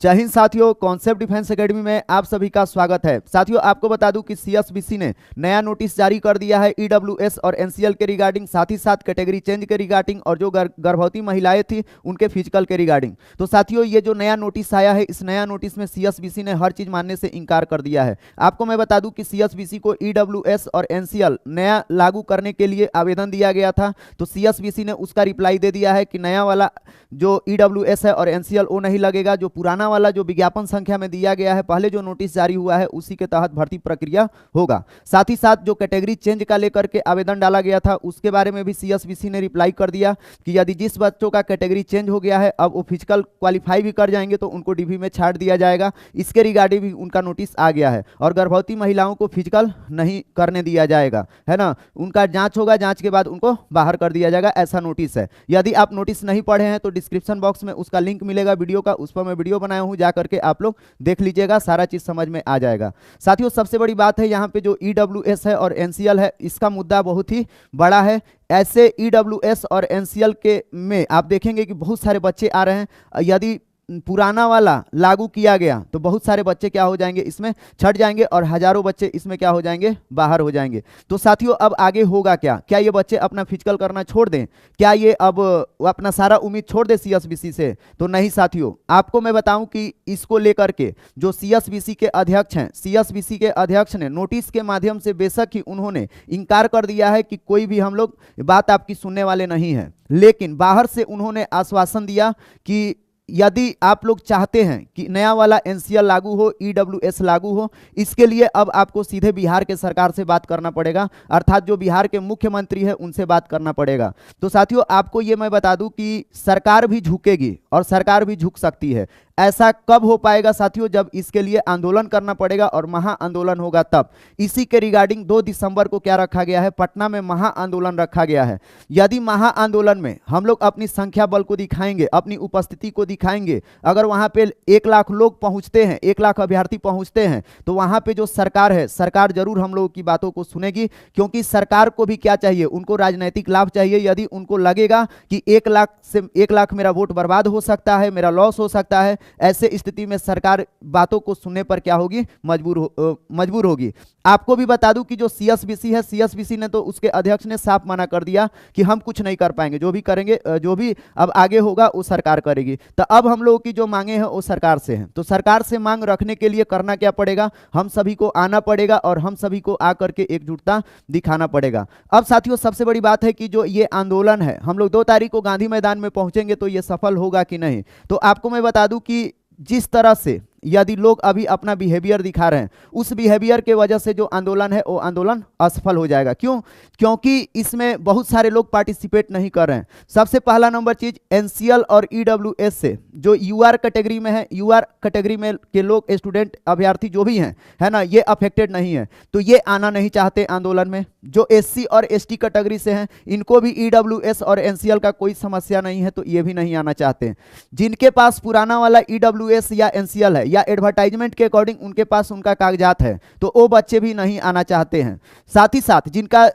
जय हिंद साथियों, concept defence academy में आप सभी का स्वागत है। साथियों, आपको बता दूं कि सीएसबीसी ने नया नोटिस जारी कर दिया है ईडब्ल्यूएस और एनसीएल के रिगार्डिंग, साथ ही साथ कैटेगरी चेंज के रिगार्डिंग और जो गर्भवती महिलाएं थी उनके फिजिकल के रिगार्डिंग। तो साथियों, ये जो नया नोटिस आया है, इस नया नोटिस में सीएसबीसी ने हर चीज मानने से इंकार कर दिया है। आपको मैं बता दूं कि सीएसबीसी को ईडब्ल्यूएस और एनसीएल नया लागू करने के लिए आवेदन दिया गया था, तो सीएसबीसी ने उसका रिप्लाई दे दिया है कि नया वाला जो ईडब्ल्यूएस है और एनसीएल वो नहीं लगेगा। जो पुराना वाला जो विज्ञापन संख्या में दिया गया है, पहले जो नोटिस जारी हुआ है उसी के तहत भर्ती प्रक्रिया होगा। साथ ही साथ जो कैटेगरी चेंज का लेकर के आवेदन डाला गया था उसके बारे में भी सीएसबीसी ने रिप्लाई कर दिया कि यदि जिस बच्चों का कैटेगरी चेंज हो गया है, अब वो फिजिकल क्वालिफाई भी कर जाएंगे तो उनको डीवी में छाट दिया जाएगा। इसके रिगार्डिंग भी उनका नोटिस आ गया है और गर्भवती महिलाओं को फिजिकल नहीं करने दिया जाएगा, है ना। उनका जांच होगा, जांच के बाद उनको बाहर कर दिया जाएगा, ऐसा नोटिस है। यदि आप नोटिस नहीं पढ़े हैं तो डिस्क्रिप्शन बॉक्स में उसका लिंक मिलेगा वीडियो का, उस पर मैं वीडियो बनाया हूं, जा करके आप लोग देख लीजिएगा, सारा चीज समझ में आ जाएगा। साथियों, सबसे बड़ी बात है यहाँ पे जो ईडब्ल्यूएस है और एनसीएल है, इसका मुद्दा बहुत ही बड़ा है। ऐसे ईडब्ल्यूएस और एनसीएल के में आप देखेंगे कि बहुत सारे बच्चे आ रहे हैं। यदि पुराना वाला लागू किया गया तो बहुत सारे बच्चे क्या हो जाएंगे, इसमें छट जाएंगे और हजारों बच्चे इसमें क्या हो जाएंगे, बाहर हो जाएंगे। तो साथियों, अब आगे होगा क्या? क्या ये बच्चे अपना फिजिकल करना छोड़ दें? क्या ये अब अपना सारा उम्मीद छोड़ दे सीएसबीसी से? तो नहीं साथियों, आपको मैं बताऊं कि इसको लेकर के जो सीएसबीसी के अध्यक्ष हैं, सीएसबीसी के अध्यक्ष ने नोटिस के माध्यम से बेशक ही उन्होंने इंकार कर दिया है कि कोई भी हम लोग बात आपकी सुनने वाले नहीं है, लेकिन बाहर से उन्होंने आश्वासन दिया कि यदि आप लोग चाहते हैं कि नया वाला एनसीएल लागू हो, ईडब्ल्यूएस लागू हो, इसके लिए अब आपको सीधे बिहार के सरकार से बात करना पड़ेगा, अर्थात जो बिहार के मुख्यमंत्री है उनसे बात करना पड़ेगा। तो साथियों, आपको ये मैं बता दूं कि सरकार भी झुकेगी और सरकार भी झुक सकती है। ऐसा कब हो पाएगा साथियों? जब इसके लिए आंदोलन करना पड़ेगा और महा आंदोलन होगा तब। इसी के रिगार्डिंग 2 दिसंबर को क्या रखा गया है, पटना में महा आंदोलन रखा गया है। यदि महा आंदोलन में हम लोग अपनी संख्या बल को दिखाएंगे, अपनी उपस्थिति को दिखाएंगे, अगर वहां पे 1 लाख लोग पहुंचते हैं, 1 लाख अभ्यर्थी पहुंचते हैं, तो वहां पे जो सरकार है, सरकार जरूर हम लोगों की बातों को सुनेगी, क्योंकि सरकार को भी क्या चाहिए, उनको राजनीतिक लाभ चाहिए। यदि उनको लगेगा कि 1 लाख से 1 लाख मेरा वोट बर्बाद हो सकता है, मेरा लॉस हो सकता है, ऐसे स्थिति में सरकार बातों को सुनने पर क्या होगी, मजबूर होगी। आपको भी बता दूं कि जो सीएसबीसी है, सीएसबीसी ने तो उसके अध्यक्ष ने साफ मना कर दिया कि हम कुछ नहीं कर पाएंगे, जो भी करेंगे, जो भी अब आगे होगा वो सरकार करेगी। तो अब हम लोगों की जो मांगे हैं वो सरकार से हैं, तो सरकार से मांग रखने के लिए करना क्या पड़ेगा, हम सभी को आना पड़ेगा और हम सभी को आकर के एकजुटता दिखाना पड़ेगा। अब साथियों, सबसे बड़ी बात है कि जो ये आंदोलन है, हम लोग 2 तारीख को गांधी मैदान में पहुंचेंगे, तो ये सफल होगा कि नहीं। तो आपको मैं बता दूं कि जिस तरह से यदि लोग अभी अपना बिहेवियर दिखा रहे हैं, उस बिहेवियर के वजह से जो आंदोलन है वो आंदोलन असफल हो जाएगा। क्यों? क्योंकि इसमें बहुत सारे लोग पार्टिसिपेट नहीं कर रहे हैं। सबसे पहला नंबर चीज, एनसीएल और ईडब्ल्यूएस से जो यूआर कैटेगरी में है, यूआर कैटेगरी में के लोग, स्टूडेंट, अभ्यर्थी जो भी हैं, है ना, ये अफेक्टेड नहीं है, तो ये आना नहीं चाहते आंदोलन में। जो एससी और एसटी कैटेगरी से हैं, इनको भी ईडब्ल्यूएस और एनसीएल का कोई समस्या नहीं है, तो ये भी नहीं आना चाहते। जिनके पास पुराना वाला ईडब्ल्यूएस या एनसीएल है या एडवर्टाइजमेंट के अकॉर्डिंग उनके पास उनका कागजात है, तो वो बच्चे भी नहीं आना चाहते हैं। साथ ही साथ जिनका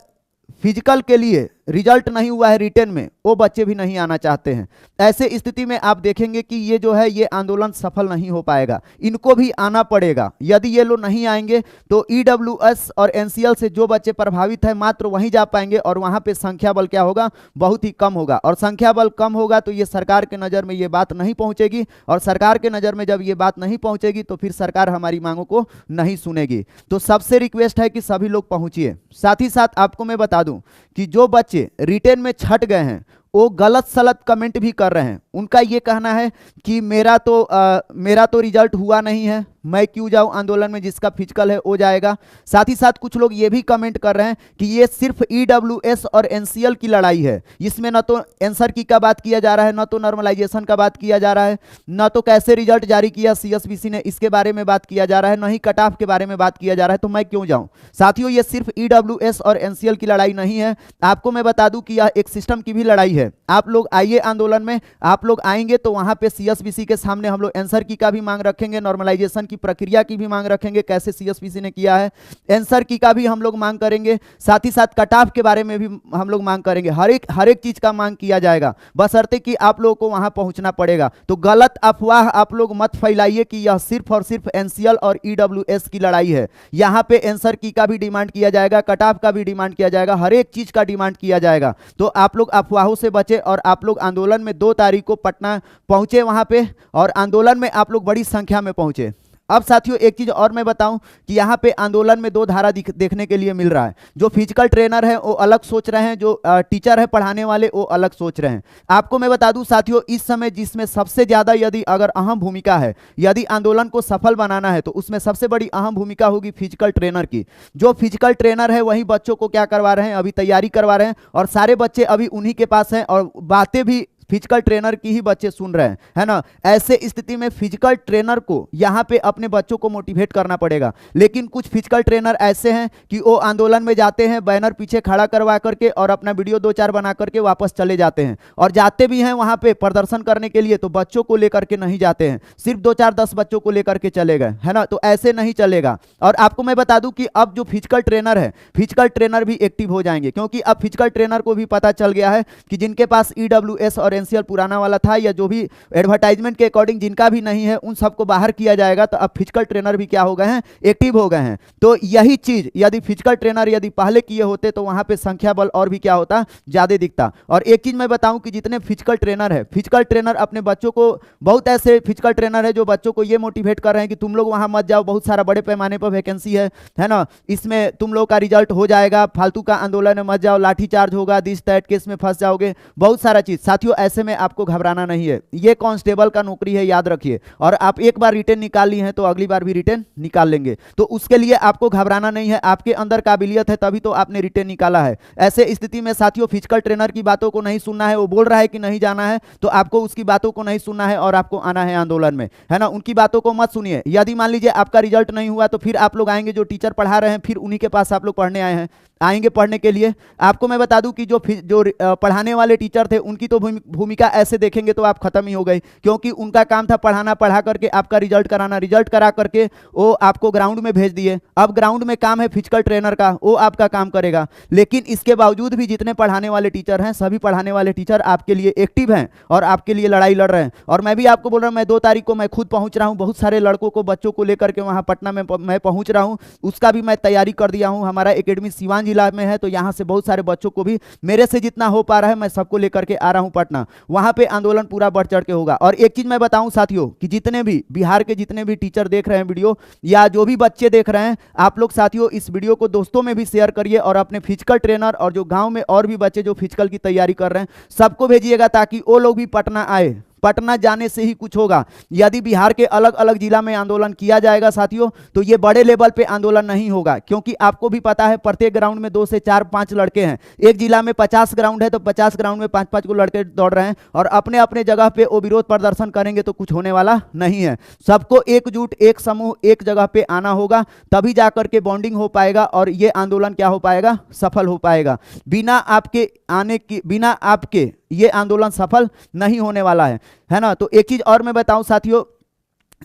फिजिकल के लिए रिजल्ट नहीं हुआ है रिटर्न में, वो बच्चे भी नहीं आना चाहते हैं। ऐसे स्थिति में आप देखेंगे कि ये जो है, ये आंदोलन सफल नहीं हो पाएगा, इनको भी आना पड़ेगा। यदि ये लोग नहीं आएंगे तो ईडब्ल्यूएस और एनसीएल से जो बच्चे प्रभावित है मात्र वहीं जा पाएंगे और वहां पे संख्या बल क्या होगा, बहुत ही कम होगा, और संख्या बल कम होगा तो ये सरकार के नज़र में ये बात नहीं पहुंचेगी, और सरकार के नज़र में जब ये बात नहीं पहुंचेगी तो फिर सरकार हमारी मांगों को नहीं सुनेगी। तो सबसे रिक्वेस्ट है कि सभी लोग पहुंचिए। साथ ही साथ आपको मैं बता दूं कि जो बच्चे रिटेन में छट गए हैं वो गलत सलत कमेंट भी कर रहे हैं। उनका ये कहना है कि मेरा तो रिजल्ट हुआ नहीं है, मैं क्यों जाऊं आंदोलन में, जिसका फिजिकल है वो जाएगा। साथ ही साथ कुछ लोग ये भी कमेंट कर रहे हैं कि ये सिर्फ ईडब्ल्यूएस और एनसीएल की लड़ाई है, इसमें न तो आंसर की का बात किया जा रहा है, न तो नॉर्मलाइजेशन का बात किया जा रहा है, न तो कैसे रिजल्ट जारी किया सीएसबीसी ने इसके बारे में बात किया जा रहा है, न ही कट ऑफ के बारे में बात किया जा रहा है, तो मैं क्यों जाऊं। साथियों, ये सिर्फ ईडब्ल्यूएस और एनसीएल की लड़ाई नहीं है, आपको मैं बता दूं कि यह एक सिस्टम की भी लड़ाई है। आप लोग आइए आंदोलन में, आप लोग आएंगे तो वहां पे सीएसबीसी के सामने हम लोग आंसर की का भी मांग रखेंगे, नॉर्मलाइजेशन की प्रक्रिया की भी मांग रखेंगे, कैसे सीएसबीसी ने किया है, आंसर की का भी हम लोग मांग करेंगे, साथ ही साथ कट ऑफ के बारे में भी हम लोग मांग करेंगे। हर एक चीज का मांग किया जाएगा, बशर्ते कि आप लोगों को वहां पहुंचना पड़ेगा। तो गलत अफवाह आप लोग मत फैलाइए कि यह सिर्फ और सिर्फ एनसीएल और ईडब्ल्यूएस की लड़ाई है। यहां पे आंसर की का भी डिमांड किया जाएगा, कट ऑफ का भी डिमांड किया जाएगा, हर एक चीज का डिमांड किया जाएगा। तो आप लोग अफवाहों से बचे और आप लोग आंदोलन में 2 तारीख को पटना पहुंचे वहां पे, और आंदोलन में आप लोग बड़ी संख्या में पहुंचे। अब साथियों एक चीज और मैं बताऊं कि यहाँ पे आंदोलन में 2 धारा देखने के लिए मिल रहा है। जो फिजिकल ट्रेनर है वो अलग सोच रहे हैं, जो टीचर है पढ़ाने वाले वो अलग सोच रहे हैं। आपको मैं बता दूं साथियों, इस समय जिसमें सबसे ज्यादा यदि अगर अहम भूमिका है, यदि आंदोलन को सफल बनाना है, तो उसमें सबसे बड़ी अहम भूमिका होगी फिजिकल ट्रेनर की। जो फिजिकल ट्रेनर है वही बच्चों को क्या करवा रहे हैं, अभी तैयारी करवा रहे हैं, और सारे बच्चे अभी उन्हीं के पास हैं और बातें भी फिजिकल ट्रेनर की ही बच्चे सुन रहे हैं, है ना। ऐसे स्थिति में फिजिकल ट्रेनर को यहाँ पे अपने बच्चों को मोटिवेट करना पड़ेगा। लेकिन कुछ फिजिकल ट्रेनर ऐसे हैं कि वो आंदोलन में जाते हैं, बैनर पीछे खड़ा करवा करके और अपना वीडियो 2-4 बना करके वापस चले जाते हैं, और जाते भी हैं वहाँ पे प्रदर्शन करने के लिए तो बच्चों को लेकर के नहीं जाते हैं, सिर्फ 2-4-10 बच्चों को लेकर के चले गए, है ना। तो ऐसे नहीं चलेगा। और आपको मैं बता दूं कि अब जो फिजिकल ट्रेनर है, फिजिकल ट्रेनर भी एक्टिव हो जाएंगे, क्योंकि अब फिजिकल ट्रेनर को भी पता चल गया है कि जिनके पास ईडब्ल्यूएस और एनसीएल पुराना वाला था, या जो भी एडवर्टाइजमेंट के अकॉर्डिंग जिनका भी नहीं है, उन सबको बाहर किया जाएगा। तो अब फिजिकल ट्रेनर भी क्या हो गए हैं, एक्टिव हो गए हैं। तो यही चीज यदि फिजिकल ट्रेनर यदि पहले किए होते तो वहां पे संख्या बल और भी क्या होता, ज्यादा दिखता। और एक चीज मैं बताऊं कि जितने फिजिकल ट्रेनर है, फिजिकल ट्रेनर अपने बच्चों को, बहुत ऐसे फिजिकल ट्रेनर है जो बच्चों को ये मोटिवेट कर रहे हैं कि तुम लोग वहां मत जाओ, बहुत सारा बड़े पैमाने पर वैकेंसी है ना, इसमें तुम लोग का रिजल्ट हो जाएगा, फालतू का आंदोलन में मत जाओ, लाठीचार्ज होगा, दिस दैट केस में फंस जाओगे, बहुत सारा चीज। साथियों ऐसे में आपको घबराना नहीं है, ये कांस्टेबल का नौकरी है, याद रखिए। और आप एक बार रिटेन निकाल ली है तो अगली बार भी रिटेन निकाल लेंगे, तो उसके लिए आपको घबराना नहीं है। आपके अंदर काबिलियत है तभी तो आपने रिटेन निकाला है। ऐसे स्थिति में साथियों फिजिकल ट्रेनर की बातों को नहीं सुनना है, वो बोल रहा है कि नहीं जाना है तो आपको उसकी बातों को नहीं सुनना है और आपको आना है आंदोलन में, है ना। उनकी बातों को मत सुनिए। यदि मान लीजिए आपका रिजल्ट नहीं हुआ तो फिर आप लोग आएंगे, जो टीचर पढ़ा रहे हैं फिर उन्हीं के पास आप लोग पढ़ने आएंगे पढ़ने के लिए। आपको मैं बता दूं कि जो पढ़ाने वाले टीचर थे उनकी तो भूमिका ऐसे देखेंगे तो आप खत्म ही हो गई, क्योंकि उनका काम था पढ़ाना, पढ़ा करके आपका रिजल्ट कराना, रिजल्ट करा करके वो आपको ग्राउंड में भेज दिए। अब ग्राउंड में काम है फिजिकल ट्रेनर का, वो आपका काम करेगा। लेकिन इसके बावजूद भी जितने पढ़ाने वाले टीचर हैं, सभी पढ़ाने वाले टीचर आपके लिए एक्टिव हैं और आपके लिए लड़ाई लड़ रहे हैं। और मैं भी आपको बोल रहा हूं, मैं 2 तारीख को मैं खुद पहुंच रहा हूं, बहुत सारे लड़कों को, बच्चों को लेकर के वहां पटना में मैं पहुंच रहा हूं, उसका भी मैं तैयारी कर दिया हूं। हमारा एकेडमी सीवान जिला में है, तो यहाँ से बहुत सारे बच्चों को भी मेरे से जितना हो पा रहा है मैं सबको लेकर के आ रहा हूं पटना। वहां पे आंदोलन पूरा बढ़ चढ़ के होगा। और एक चीज मैं बताऊं साथियों कि जितने भी बिहार के जितने भी टीचर देख रहे हैं वीडियो, या जो भी बच्चे देख रहे हैं, आप लोग साथियों इस वीडियो को दोस्तों में भी शेयर करिए और अपने फिजिकल ट्रेनर और जो गांव में और भी बच्चे जो फिजिकल की तैयारी कर रहे हैं सबको भेजिएगा, ताकि वो लोग भी पटना आए। पटना जाने से ही कुछ होगा। यदि बिहार के अलग अलग जिला में आंदोलन किया जाएगा साथियों, तो ये बड़े लेवल पे आंदोलन नहीं होगा, क्योंकि आपको भी पता है प्रत्येक ग्राउंड में 2 से 4-5 लड़के हैं। एक जिला में 50 ग्राउंड है तो 50 ग्राउंड में 5-5 को लड़के दौड़ रहे हैं, और अपने अपने जगह पे वो विरोध प्रदर्शन करेंगे तो कुछ होने वाला नहीं है। सबको एकजुट, एक समूह, एक जगह पे आना होगा, तभी जाकर के बॉन्डिंग हो पाएगा और ये आंदोलन क्या हो पाएगा, सफल हो पाएगा। बिना आपके आने की, बिना आपके ये आंदोलन सफल नहीं होने वाला है ना। तो एक चीज और मैं बताऊं साथियों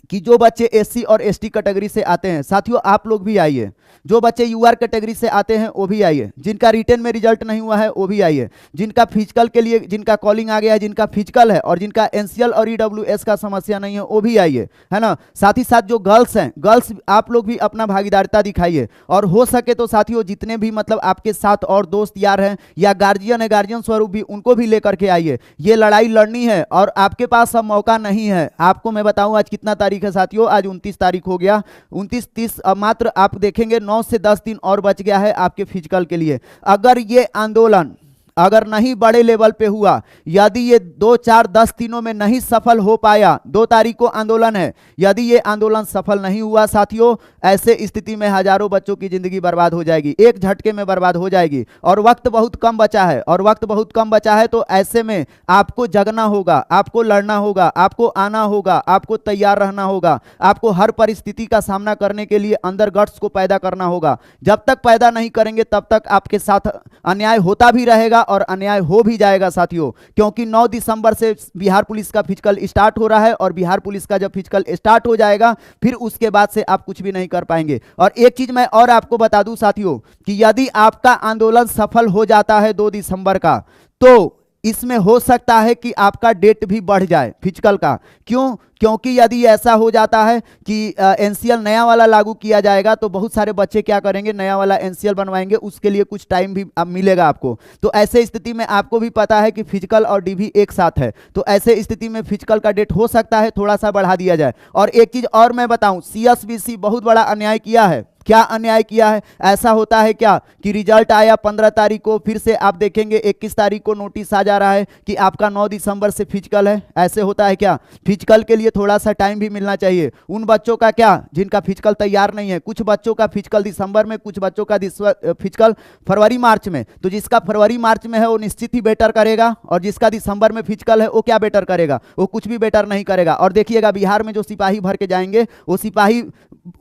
कि जो बच्चे एससी और एसटी कैटेगरी से आते हैं साथियों, आप लोग भी आइए। जो बच्चे यूआर कैटेगरी से आते हैं वो भी आइए। जिनका रिटेन में रिजल्ट नहीं हुआ है वो भी आइए। जिनका फिजिकल के लिए, जिनका कॉलिंग आ गया है, जिनका फिजिकल है और जिनका एनसीएल और ईडब्ल्यूएस का समस्या नहीं है वो भी आइए, है ना। साथ ही साथ जो गर्ल्स हैं, गर्ल्स आप लोग भी अपना भागीदारिता दिखाइए। और हो सके तो साथियों जितने भी मतलब आपके साथ और दोस्त यार हैं या गार्जियन है, गार्जियन स्वरूप भी, उनको भी लेकर के आइए। ये लड़ाई लड़नी है और आपके पास अब मौका नहीं है। आपको मैं बताऊं आज कितना तारीख है साथियों, आज 29 तारीख हो गया। 29-30 मात्र आप देखेंगे 9 से 10 दिन और बच गया है आपके फिजिकल के लिए। अगर ये आंदोलन अगर नहीं बड़े लेवल पे हुआ, यदि ये 2, 4, 10 दिनों में नहीं सफल हो पाया, 2 तारीख को आंदोलन है, यदि ये आंदोलन सफल नहीं हुआ साथियों, ऐसे स्थिति में हजारों बच्चों की जिंदगी बर्बाद हो जाएगी, एक झटके में बर्बाद हो जाएगी। और वक्त बहुत कम बचा है, और वक्त बहुत कम बचा है, तो ऐसे में आपको जगना होगा, आपको लड़ना होगा, आपको आना होगा, आपको तैयार रहना होगा, आपको हर परिस्थिति का सामना करने के लिए अंदर गट्स को पैदा करना होगा। जब तक पैदा नहीं करेंगे तब तक आपके साथ अन्याय होता भी रहेगा और अन्याय हो भी जाएगा साथियों, क्योंकि 9 दिसंबर से बिहार पुलिस का फिजिकल स्टार्ट हो रहा है और बिहार पुलिस का जब फिजिकल स्टार्ट हो जाएगा फिर उसके बाद से आप कुछ भी नहीं कर पाएंगे। और एक चीज मैं और आपको बता दूं साथियों कि यदि आपका आंदोलन सफल हो जाता है 2 दिसंबर का, तो इसमें हो सकता है कि आपका डेट भी बढ़ जाए फिजिकल का। क्यों? क्योंकि यदि ऐसा हो जाता है कि एनसीएल नया वाला लागू किया जाएगा तो बहुत सारे बच्चे क्या करेंगे, नया वाला एनसीएल बनवाएंगे, उसके लिए कुछ टाइम भी अब मिलेगा आपको। तो ऐसे स्थिति में आपको भी पता है कि फिजिकल और डीवी एक साथ है, तो ऐसे स्थिति में फिजिकल का डेट हो सकता है थोड़ा सा बढ़ा दिया जाए। और एक चीज और मैं बताऊं, सीएसबीसी बहुत बड़ा अन्याय किया है। क्या अन्याय किया है? ऐसा होता है क्या कि रिजल्ट आया 15 तारीख को, फिर से आप देखेंगे 21 तारीख को नोटिस आ जा रहा है कि आपका 9 दिसंबर से फिजिकल है। ऐसे होता है क्या? फिजिकल के लिए थोड़ा सा टाइम भी मिलना चाहिए। उन बच्चों का क्या जिनका फिजिकल तैयार नहीं है, कुछ बच्चों का फिजिकल दिसंबर में, कुछ बच्चों का फिजिकल फरवरी मार्च में। तो जिसका फरवरी मार्च में है वो निश्चित ही बेटर करेगा, और जिसका दिसंबर में फिजिकल है वो क्या बेटर करेगा? वो कुछ भी बेटर नहीं करेगा। और देखिएगा बिहार में जो सिपाही भर के जाएंगे, वो सिपाही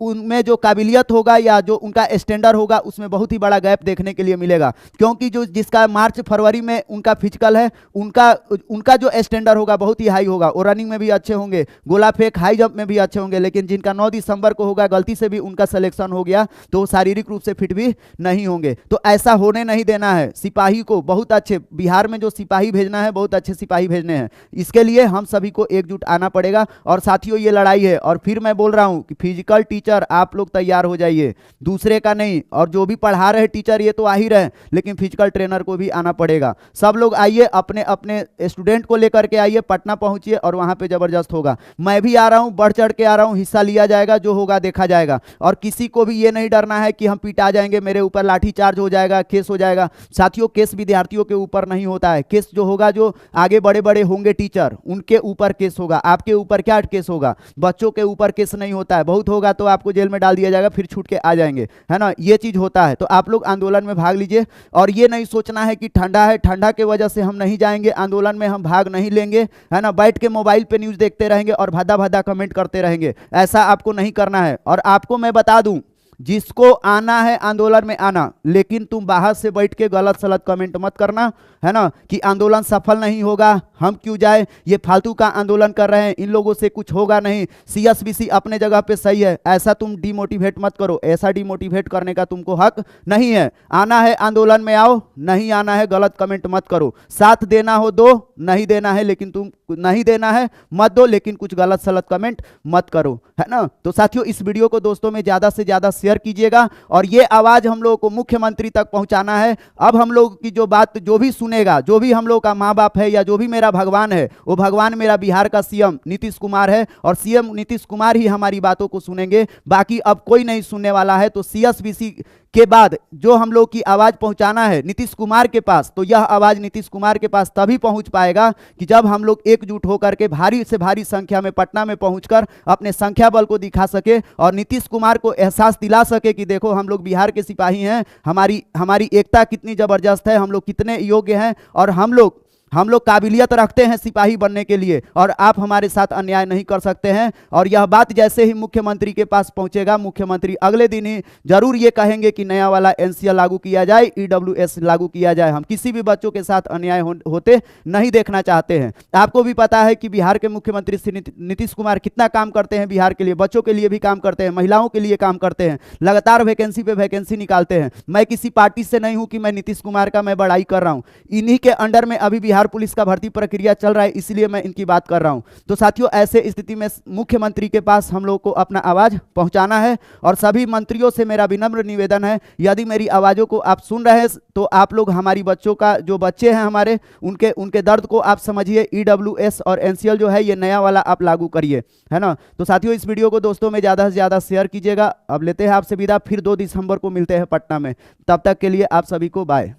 उनमें जो काबिलियत होगा या जो उनका स्टैंडर्ड होगा उसमें बहुत ही बड़ा गैप देखने के लिए मिलेगा। क्योंकि जो जिसका मार्च फरवरी में उनका फिजिकल है, उनका जो स्टैंडर्ड होगा बहुत ही हाई होगा, वो रनिंग में भी अच्छे होंगे, गोला फेंक हाई जंप में भी अच्छे होंगे। लेकिन जिनका 9 दिसंबर को होगा, गलती से भी उनका सिलेक्शन हो गया तो वो शारीरिक रूप से फिट भी नहीं होंगे। तो ऐसा होने नहीं देना है। सिपाही को बहुत अच्छे, बिहार में जो सिपाही भेजना है बहुत अच्छे सिपाही भेजने हैं। इसके लिए हम सभी को एकजुट आना पड़ेगा। और साथियों ये लड़ाई है, और फिर मैं बोल रहा हूं कि फिजिकल टीचर आप लोग तैयार हो जाइए, दूसरे का नहीं। और जो भी पढ़ा रहे टीचर ये तो आ ही रहे, लेकिन फिजिकल ट्रेनर को भी आना पड़ेगा। सब लोग आइए, अपने अपने स्टूडेंट को लेकर के आइए, पटना पहुंचिए और वहां पे जबरदस्त होगा। मैं भी आ रहा हूं, बढ़ चढ़ के आ रहा हूं, हिस्सा लिया जाएगा, जो होगा देखा जाएगा। और किसी को भी ये नहीं डरना है कि हम पिटा जाएंगे, मेरे ऊपर लाठी चार्ज हो जाएगा, केस हो जाएगा। साथियों केस विद्यार्थियों के ऊपर नहीं होता है, केस जो होगा, जो आगे बड़े बड़े होंगे टीचर, उनके ऊपर केस होगा। आपके ऊपर क्या केस होगा? बच्चों के ऊपर केस नहीं होता है। बहुत होगा तो आपको जेल में डाल दिया जाएगा, फिर छूट के आ जाएंगे, है ना। ये चीज होता है। तो आप लोग आंदोलन में भाग लीजिए, और ये नहीं सोचना है कि ठंडा है, ठंडा के वजह से हम नहीं जाएंगे आंदोलन में, हम भाग नहीं लेंगे, है ना। बैठ के मोबाइल पे न्यूज देखते रहेंगे और भादा भादा कमेंट करते रहेंगे, ऐसा आपको नहीं करना है। और आपको मैं बता दूं, जिसको आना है आंदोलन में आना, लेकिन तुम बाहर से बैठ के गलत सलत कमेंट मत करना, है ना, कि आंदोलन सफल नहीं होगा, हम क्यों जाए, ये फालतू का आंदोलन कर रहे हैं, इन लोगों से कुछ होगा नहीं, सीएसबीसी अपने जगह पे सही है। ऐसा तुम डिमोटिवेट मत करो, ऐसा डिमोटिवेट करने का तुमको हक नहीं है। आना है आंदोलन में आओ, नहीं आना है गलत कमेंट मत करो। साथ देना हो दो, नहीं देना है लेकिन तुम नहीं देना है मत दो, लेकिन कुछ गलत सलत कमेंट मत करो, है ना। तो साथियों इस वीडियो को दोस्तों में ज्यादा से ज्यादा शेयर कीजिएगा, और ये आवाज हम लोगों को मुख्यमंत्री तक पहुंचाना है। अब हम लोग की जो बात जो भी सुनेगा, जो भी हम लोग का माँ बाप है या जो भी मेरा भगवान है, वो भगवान मेरा बिहार का सीएम नीतीश कुमार है, और सीएम नीतीश कुमार ही हमारी बातों को सुनेंगे, बाकी अब कोई नहीं सुनने वाला है। तो सीएसबीसी के बाद जो हम लोग की आवाज पहुंचाना है नीतीश कुमार के पास, तो यह आवाज नीतीश कुमार के पास तभी पहुंच पाएगा कि जब हम लोग एकजुट होकर के भारी से भारी संख्या में पटना में पहुंचकर अपने संख्या बल को दिखा सके, और नीतीश कुमार को एहसास दिला सके कि देखो हम लोग बिहार के सिपाही हैं, हमारी एकता कितनी जबरदस्त है, हम लोग कितने योग्य हैं, और हम लोग काबिलियत रखते हैं सिपाही बनने के लिए, और आप हमारे साथ अन्याय नहीं कर सकते हैं। और यह बात जैसे ही मुख्यमंत्री के पास पहुंचेगा, मुख्यमंत्री अगले दिन ही जरूर ये कहेंगे कि नया वाला एनसीएल लागू किया जाए, ईडब्ल्यूएस लागू किया जाए। हम किसी भी बच्चों के साथ अन्याय होते नहीं देखना चाहते हैं। आपको भी पता है कि बिहार के मुख्यमंत्री श्री नीतीश कुमार कितना काम करते हैं बिहार के लिए, बच्चों के लिए भी काम करते हैं, महिलाओं के लिए काम करते हैं, लगातार वैकेंसी पे वैकेंसी निकालते हैं। मैं किसी पार्टी से नहीं हूं कि मैं नीतीश कुमार का मैं बड़ाई कर रहा हूं, इन्हीं के अंडर में अभी बिहार पुलिस का भर्ती प्रक्रिया चल रहा है, इसलिए मैं इनकी बात कर रहा हूं। तो साथियों ऐसे स्थिति में मुख्यमंत्री के पास हम लोग को अपना आवाज पहुंचाना है, और सभी मंत्रियों से मेरा विनम्र निवेदन है, यदि मेरी आवाजों को आप सुन रहे हैं तो आप लोग हमारी बच्चों का, जो बच्चे हैं हमारे, उनके दर्द को आप समझिए। ईडब्ल्यूएस और एनसीएल जो है ये नया वाला आप लागू करिए, है ना। तो साथियों इस वीडियो को दोस्तों में ज्यादा से ज्यादा शेयर कीजिएगा। अब लेते हैं आपसे विदा, फिर 2 दिसंबर को मिलते हैं पटना में। तब तक के लिए आप सभी को बाय।